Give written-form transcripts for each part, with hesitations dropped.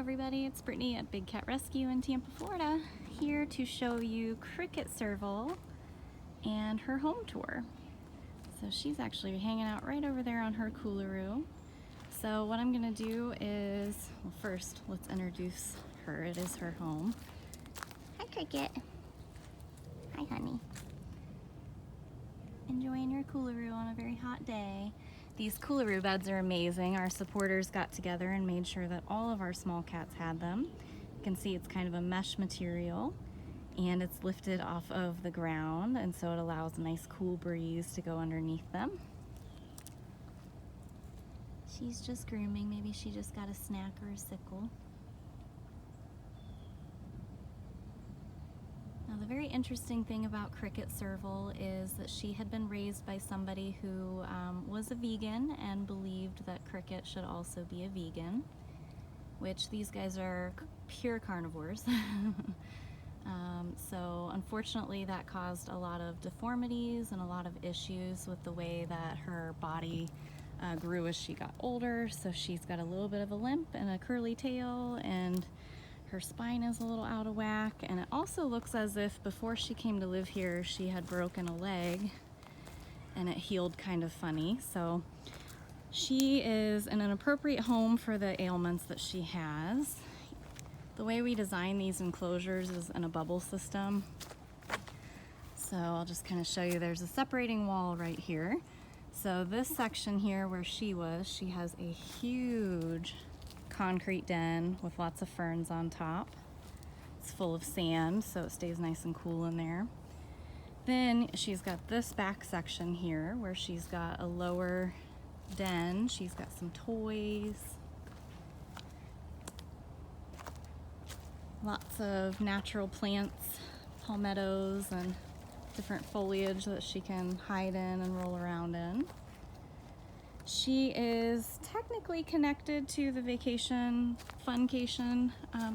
everybody, it's Brittany at Big Cat Rescue in Tampa, Florida, here to show you Kricket Serval and her home tour. So she's actually hanging out right over there on her coolaroo. So what I'm gonna do is, well, first let's introduce her. It is her home. Hi Kricket. Hi honey. Enjoying your coolaroo on a very hot day. These coolaroo beds are amazing. Our supporters got together and made sure that all of our small cats had them. You can see it's kind of a mesh material and it's lifted off of the ground, and so it allows a nice cool breeze to go underneath them. She's just grooming. Maybe she just got a snack or a sickle. Now, the very interesting thing about Kricket Serval is that she had been raised by somebody who was a vegan and believed that Kricket should also be a vegan, which these guys are pure carnivores. So unfortunately that caused a lot of deformities and a lot of issues with the way that her body grew as she got older. So she's got a little bit of a limp and a curly tail, and her spine is a little out of whack, and it also looks as if before she came to live here she had broken a leg and it healed kind of funny. So she is in an appropriate home for the ailments that she has. The way we design these enclosures is in a bubble system. So I'll just kind of show you. There's a separating wall right here. So this section here where she was, she has a huge concrete den with lots of ferns on top. It's full of sand, so it stays nice and cool in there. Then she's got this back section here where she's got a lower den. She's got some toys, lots of natural plants, palmettos, and different foliage that she can hide in and roll around in. She is technically connected to the Funcation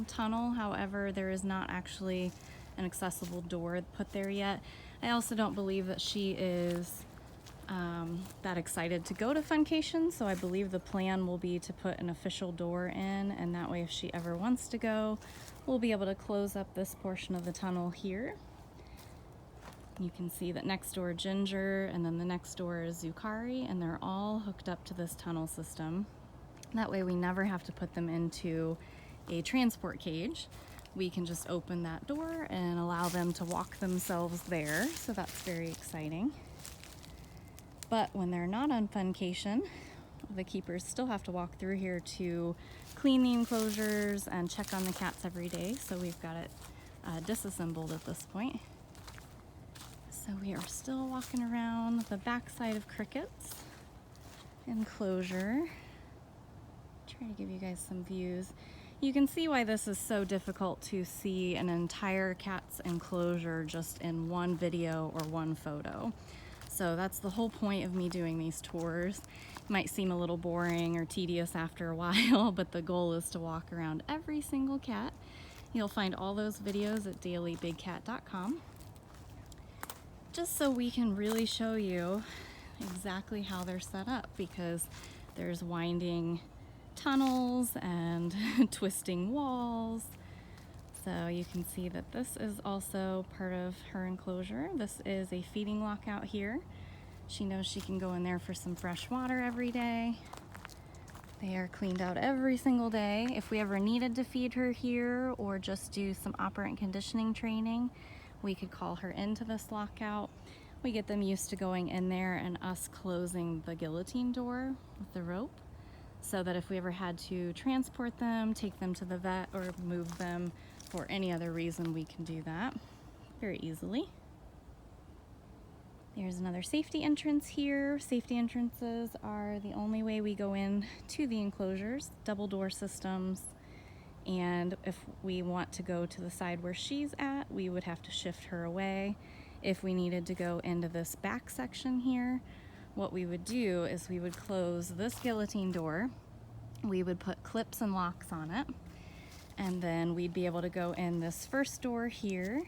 tunnel. However, there is not actually an accessible door put there yet. I also don't believe that she is that excited to go to Funcation, so I believe the plan will be to put an official door in, and that way if she ever wants to go, we'll be able to close up this portion of the tunnel here. You can see that next door Ginger, and then the next door is Zucari, and they're all hooked up to this tunnel system. That way we never have to put them into a transport cage. We can just open that door and allow them to walk themselves there, so that's very exciting. But when they're not on Funcation, the keepers still have to walk through here to clean the enclosures and check on the cats every day, so we've got it disassembled at this point. So we are still walking around the back side of Kricket's enclosure. Try to give you guys some views. You can see why this is so difficult to see an entire cat's enclosure just in one video or one photo. So that's the whole point of me doing these tours. It might seem a little boring or tedious after a while, but the goal is to walk around every single cat. You'll find all those videos at dailybigcat.com. just so we can really show you exactly how they're set up, because there's winding tunnels and twisting walls. So you can see that this is also part of her enclosure. This is a feeding lock out here. She knows she can go in there for some fresh water every day. They are cleaned out every single day. If we ever needed to feed her here or just do some operant conditioning training, we could call her into this lockout. We get them used to going in there and us closing the guillotine door with the rope, so that if we ever had to transport them, take them to the vet, or move them for any other reason, we can do that very easily. There's another safety entrance here. Safety entrances are the only way we go in to the enclosures, double door systems. And if we want to go to the side where she's at, we would have to shift her away. If we needed to go into this back section here, what we would do is we would close this guillotine door. We would put clips and locks on it, and then we'd be able to go in this first door here,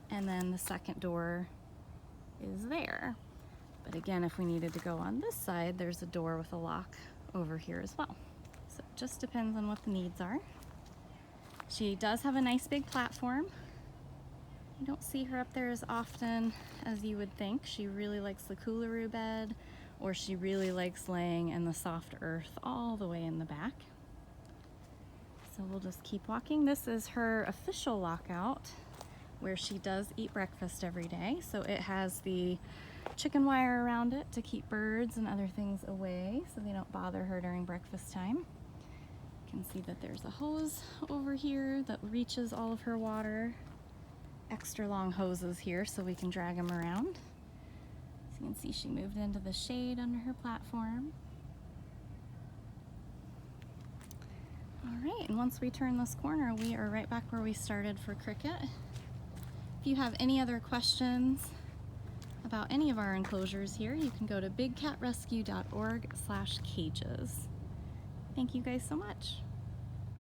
and then the second door is there. But again, if we needed to go on this side, there's a door with a lock over here as well. So it just depends on what the needs are. She does have a nice big platform. You don't see her up there as often as you would think. She really likes the coolaroo bed, or she really likes laying in the soft earth all the way in the back. So we'll just keep walking. This is her official lockout, where she does eat breakfast every day. So it has the chicken wire around it to keep birds and other things away so they don't bother her during breakfast time. You can see that there's a hose over here that reaches all of her water. Extra long hoses here so we can drag them around. So you can see she moved into the shade under her platform. All right, and once we turn this corner, we are right back where we started for Cricket. If you have any other questions about any of our enclosures here, you can go to bigcatrescue.org/cages. Thank you guys so much.